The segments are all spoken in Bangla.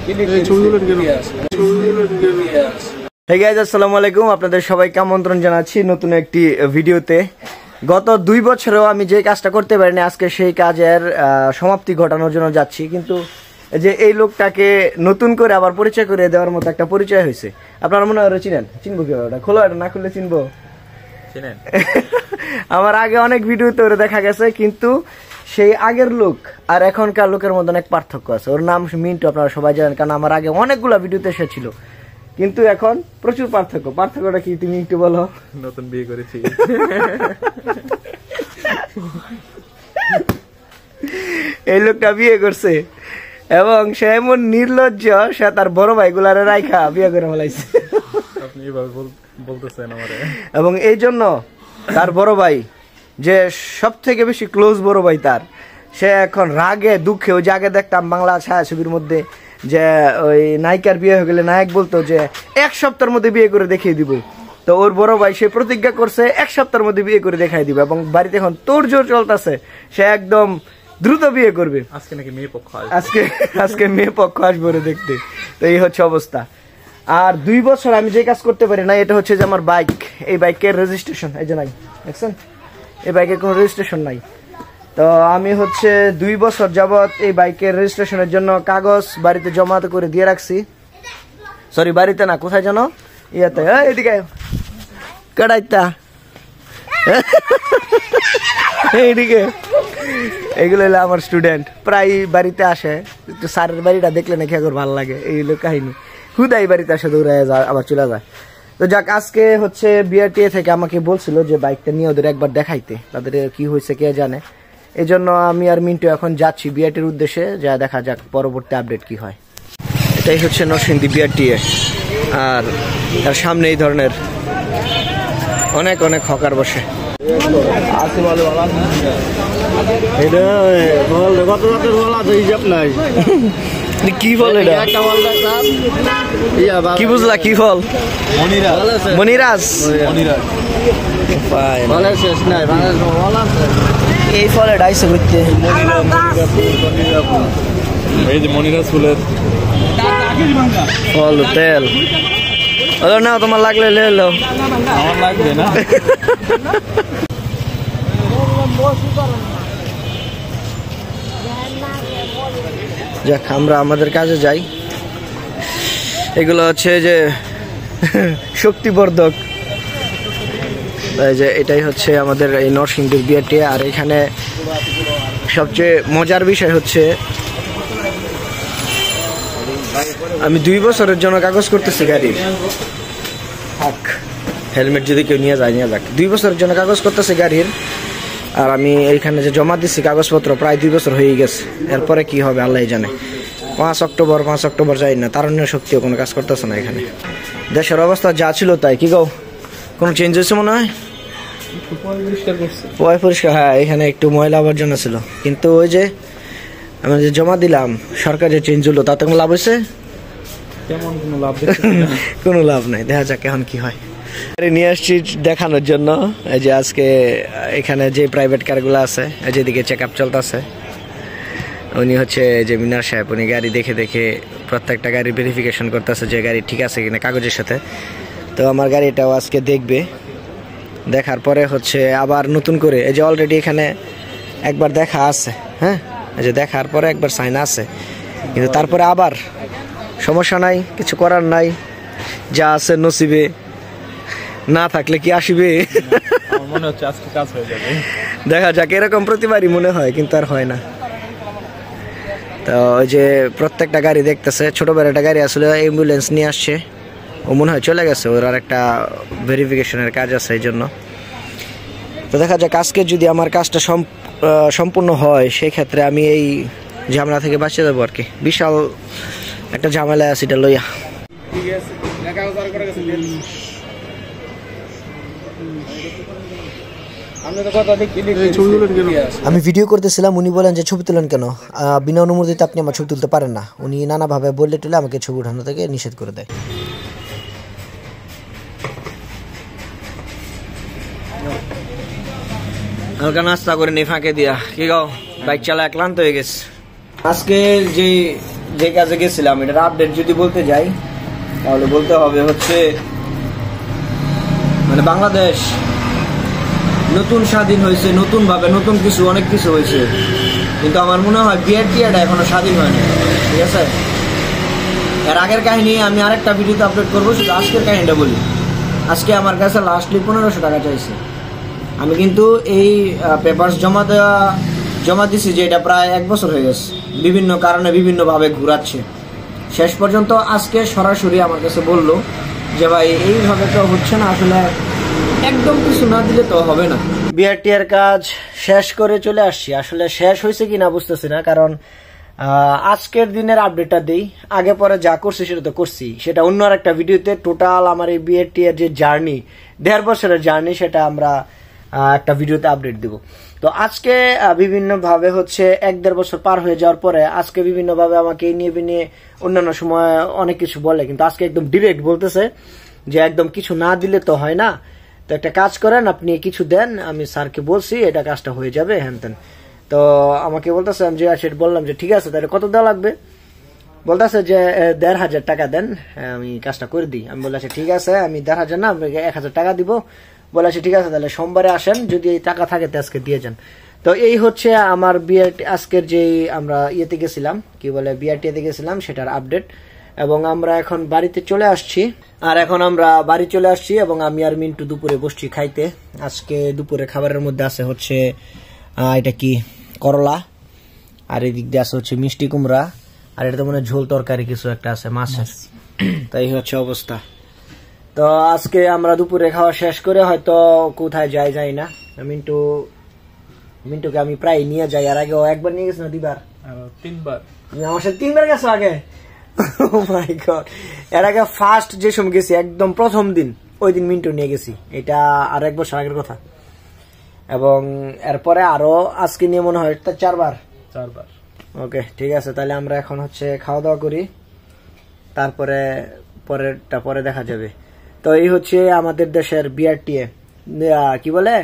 Hey guys, আসসালামু আলাইকুম। আপনাদের সবাইকে আমন্ত্রণ জানাচ্ছি নতুন একটি ভিডিওতে। গত 2 বছরেও আমি যে কাজটা করতে পারিনি, আজকে সেই কাজের সমাপ্তি ঘটানোর জন্য যাচ্ছি। কিন্তু যে এই লোকটাকে নতুন করে আবার পরিচয় করে দেওয়ার মতো একটা পরিচয় হয়েছে। আপনারা মনে হয় চিনেন, চিনবো কি ওটা? খোলো, এটা না খুললে চিনবো? চিনেন? আমার আগে অনেক ভিডিওতে ওরা দেখা গেছে, কিন্তু সেই আগের লোক আর এখনকার লোকের মধ্যে অনেক পার্থক্য আছে। ওর নাম মিন্টু, আপনারা সবাই জানেন, কারণ আমার আগে অনেকগুলা ভিডিওতে এসেছিল। কিন্তু এখন প্রচুর পার্থক্য। পার্থক্যটা কি তুমি একটু বলো? নতুন বিয়ে করেছি। এই লোকটা বিয়ে করছে এবং সে এমন নির্লজ্জ, সে তার বড় ভাইগুলারে রাইখা বিয়ে করে ফেলাইছে। আপনি এভাবে বলতেছেন আমারে। এবং এই জন্য তার বড় ভাই, যে সব থেকে বেশি ক্লোজ বড় ভাই তার, সে এখন রাগে দুঃখে, ওই যে আগে দেখতাম বাংলা ছায়াছবির মধ্যে যে ওই নায়িকার বিয়ে হয়ে গেলে নায়ক বলতো যে 1 সপ্তাহের মধ্যে বিয়ে করে দেখিয়ে দিব। তো ওর বড় ভাই সে প্রতিজ্ঞা করছে 1 সপ্তাহের মধ্যে বিয়ে করে দেখাই দিব, এবং বাড়িতে এখন তোড়জোড় চলতেছে, সে একদম দ্রুত বিয়ে করবে। আজকে নাকি মেয়ে পক্ষ আজকে মেয়ে পক্ষ আসবে ওরে দেখতে। তো এই হচ্ছে অবস্থা। আর 2 বছর আমি যে কাজ করতে পারি না, এটা হচ্ছে যে আমার বাইক, এই বাইকের রেজিস্ট্রেশন এই যে নাই, দেখছেন? এই বাইকের কোনো রেজিস্ট্রেশন নাই। তো আমি হচ্ছে 2 বছর যাবৎ এই বাইকের রেজিস্ট্রেশনের জন্য কাগজ বাড়িতে জমা করে দিয়ে রাখছি। সরি, বাড়িতে না, কোথায় জানো? ইয়াতে, এদিকে কাটাইতা এইদিকে। এইগুলো হলো আমার স্টুডেন্ট, প্রায় বাড়িতে আসে। একটু স্যারের বাড়িটা দেখলে নাকি এখন ভালো লাগে, এই হলো কাহিনী। হুদাই বাড়িতে আসে, দৌড়ায় যায়, আবার চলে যায়। তো যাক, আজকে হচ্ছে বিআরটিএ থেকে আমাকে বলছিল যে বাইকটা নিয়ে ওদের একবার দেখাইতে, তাদের কি হয়েছে কে জানে। এই জন্য আমি আর মিন্টু এখন যাচ্ছি বিআরটির উদ্দেশ্যে, যা দেখা যাক পরবর্তী আপডেট কি হয়। এটাই হচ্ছে নরসিংদী বিআরটিএ, আর তার সামনে এই ধরনের অনেক অনেক হকার বসে। কি ফল এটা? কি বুঝলা? কি ফল? মনিরাজ। এই ফল এটা আইসে করতে, এই যে মনিরাজ ফুলের ফল তেল। হলো না, তোমার লাগলে লে লো। আমার লাগবে না। যাক, আমরা আমাদের কাজে যাই। এগুলো হচ্ছে যে শক্তিবর্ধক। যে এটাই হচ্ছে আমাদের এই নরসিংদীর বিআরটিএ। আর এখানে সবচেয়ে মজার বিষয় হচ্ছে আমি 2 বছরের জন্য কাগজ করতেছি গাড়ির। হেলমেট যদি কেউ নিয়ে যায়, নিয়ে যাক। 2 বছরের জন্য কাগজ করতেছি গাড়ির। আর আমি এইখানে যে জমা দিচ্ছি কাগজপত্র, প্রায় 2 বছর হয়ে গেছে। এরপরে কি হবে আল্লাহ জানে। 5 অক্টোবর যাই না, তারুণ্যের শক্তিও কোনো কাজ করতেছে না এখানে। দেশের অবস্থা যা ছিল তাই। কি গো, কোনো চেঞ্জ হয়েছে মনে হয়? পরিষ্কার, হ্যাঁ, এখানে একটু ময়লা আবর্জনা ছিল, কিন্তু ওই যে আমি যে জমা দিলাম, সরকার যে চেঞ্জ হলো, তাতে কোনো লাভ হয়েছে? কোনো লাভ নাই। দেখা যাক এখন কি হয়। নিয়ে আসছি দেখানোর জন্য। এই যে আজকে এখানে যে প্রাইভেট কারগুলো আছে, যেদিকে চেক আপ চলতেছে, উনি হচ্ছে যে মিনার সাহেব, উনি গাড়ি দেখে দেখে প্রত্যেকটা গাড়ি ভেরিফিকেশন করতেছে যে গাড়ি ঠিক আছে কিনা কাগজের সাথে। তো আমার গাড়িটাও আজকে দেখবে, দেখার পরে হচ্ছে আবার নতুন করে, এই যে অলরেডি এখানে একবার দেখা আছে, হ্যাঁ, এই যে দেখার পরে একবার সাইন আছে, কিন্তু তারপরে আবার সমস্যা নাই, কিছু করার নাই, যা আছে নসিবে, না থাকলে কি আসিবে। মনে হচ্ছে আজকে কাজ হয়ে যাবে, দেখা যাক। এরকম প্রতিবারই মনে হয়, কিন্তু আর হয় না। তো ওই যে প্রত্যেকটা গাড়ি দেখতেছে, ছোট বড় একটা গাড়ি আসলে অ্যাম্বুলেন্স নিয়ে আসছে, ও মনে হয় চলে গেছে, ওর আর একটা ভেরিফিকেশনের কাজ আছে এই জন্য। তো দেখা যাক, আজকে যদি আমার কাজটা সম্পূর্ণ হয়, সেই ক্ষেত্রে আমি এই ঝামেলা থেকে বাঁচিয়ে যাবো আর কি। বিশাল একটা ঝামেলা আছে এটা লইয়া। আমি ভিডিও করতেছিলাম, উনি বলেন যে ছবি তুলেন কেন, বিনা অনুমতিতে আপনি আমার ছবি তুলতে পারেন না। উনি নানাভাবে বললে টুলে আমাকে ছবি উঠানো থেকে নিষেধ করে দেয়। হালকা নাস্তা করে নি ফাঁকে দিয়া। কি গাও, বাইক চালা ক্লান্ত হয়ে গেছে। আজকে যে যে কাজে গেছিলাম এটার আপডেট যদি বলতে যাই তাহলে বলতে হবে হচ্ছে মানে বাংলাদেশ নতুন স্বাধীন হয়েছে, নতুন ভাবে নতুন কিছু অনেক কিছু হয়েছে, কিন্তু আমার মনে হয় বিআরটিএটা এখনো স্বাধীন হয়নি। ঠিক আছে, এর আগের কাহিনী আমি আরেকটা ভিডিওতে আপলোড করবো, শুধু আজকের কাহিনীটা বলি। আজকে আমার কাছে লাস্টলি 1500 টাকা চাইছে। আমি কিন্তু এই পেপারস জমা দিছি যে এটা প্রায় 1 বছর হয়ে গেছে, বিভিন্ন কারণে বিভিন্নভাবে ঘুরাচ্ছে। শেষ পর্যন্ত আজকে সরাসরি আমার কাছে বললো যে ভাই এইভাবে তো হচ্ছে না, আসলে একদম কিছু না দিলে তো হবে না। বিআরটিআর কাজ শেষ করে চলে আসছি। আসলে শেষ হয়েছে কিনা বুঝতেছি না, কারণ আজকের দিনের আপডেটটা দেই, আগে পরে যা করছি সেটা তো করছি, সেটা অন্য আর একটা ভিডিওতে। টোটাল আমার এই বিআরটিআর যে জার্নি, 1.5 বছরের জার্নি, সেটা আমরা একটা ভিডিওতে আপডেট দিব। তো আজকে বিভিন্নভাবে হচ্ছে 1-1.5 বছর পার হয়ে যাওয়ার পরে আজকে বিভিন্নভাবে আমাকে এই নিয়ে অন্যান্য সময় অনেক কিছু বলে, কিন্তু আজকে একদম ডিরেক্ট বলতেছে যে একদম কিছু না দিলে তো হয় না, তো একটা কাজ করেন, আপনি কিছু দেন, আমি স্যারকে বলছি এটা কাজটা হয়ে যাবে হ্যান তেন। তো আমাকে বলতেছে, আমি যে বললাম যে ঠিক আছে, তাহলে কত দেওয়া লাগবে? বলতেছে যে 1500 টাকা দেন, আমি কাজটা করে দিই। আমি বললাম ঠিক আছে, আমি 1500 না, আপনাকে 1000 টাকা দিব। বলেছে ঠিক আছে, তাহলে সোমবারে আসেন, যদি এই টাকা থাকে তো আজকে দিয়ে যান। তো এই হচ্ছে আমার বিআরটি আজকের যে আমরা ইয়েতে গেছিলাম, কি বলে বিআরটিতে গেছিলাম, সেটার আপডেট। এবং আমরা এখন বাড়িতে চলে আসছি, আর এখন আমরা বাড়ি চলে আসছি এবং আমি আর মিন্টু দুপুরে বসছি খাইতে। আজকে দুপুরে খাবারের মধ্যে আছে হচ্ছে এটা কি করলা, আর এদিক দিয়ে আছে হচ্ছে মিষ্টি কুমড়া, আর এটা তো মনে হয় ঝোল তরকারি কিছু একটা আছে মাছের। তাই হচ্ছে অবস্থা। তো আজকে আমরা দুপুরে খাওয়া শেষ করে হয়তো কোথায় যাই না, মিন্টুকে আমি প্রায় নিয়ে যাই। আর আগে ও একবার নিয়ে গেছে না, 3বার। আমার সাথে 3বার গেছো আগে। মাই গড, এর আগে ফার্স্ট যে সময় গেছি একদম প্রথম দিন, ওই দিন মিন্টু নিয়ে গেছি, এটা আর 1 বছর আগের কথা। এবং এরপরে আরো আজকে নিয়ে মনে হয় 4বার। ওকে ঠিক আছে, তাহলে আমরা এখন হচ্ছে খাওয়া দাওয়া করি, তারপরে পরে দেখা যাবে। তো এই হচ্ছে আমাদের দেশের বিআরটিএ, কি বলে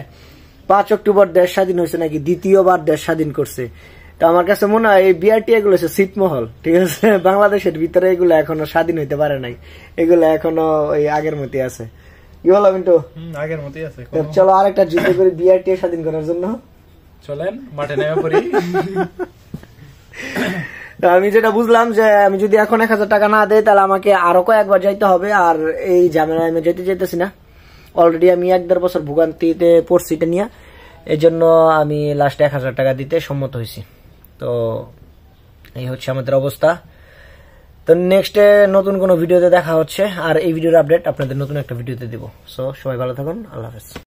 5 অক্টোবর দেশ স্বাধীন হয়েছে নাকি, দ্বিতীয়বার দেশ স্বাধীন করছে। তো আমার কাছে মনে হয় এই বিআরটিএ গুলো হচ্ছে ছিটমহল। ঠিক আছে, বাংলাদেশের ভিতরে এগুলো এখনো স্বাধীন হইতে পারে নাই, এগুলো এখনো ওই আগের মতই আছে। কি বলো মিন্টু? আগের মতই আছে। চলো আরেকটা যুদ্ধ করি বিআরটিএ স্বাধীন করার জন্য, চলেন মাঠে নেমে পড়ি। আমি যেটা বুঝলাম যে আমি যদি এখন 1000 টাকা না দেই তাহলে আমাকে আরো কয়েকবার যাইতে হবে, আর এই ঝামেলায় আমি যেতেছি না। অলরেডি আমি 1-1.5 বছর ভোগান্তিতে পড়ছি এটা নিয়ে, এই জন্য আমি লাস্টে 1000 টাকা দিতে সম্মত হয়েছি। তো এই হচ্ছে আমাদের অবস্থা। তো নেক্সটে নতুন কোনো ভিডিওতে দেখা হচ্ছে, আর এই ভিডিওর আপডেট আপনাদের নতুন একটা ভিডিওতে দিব। সো সবাই ভালো থাকুন, আল্লাহ হাফেজ।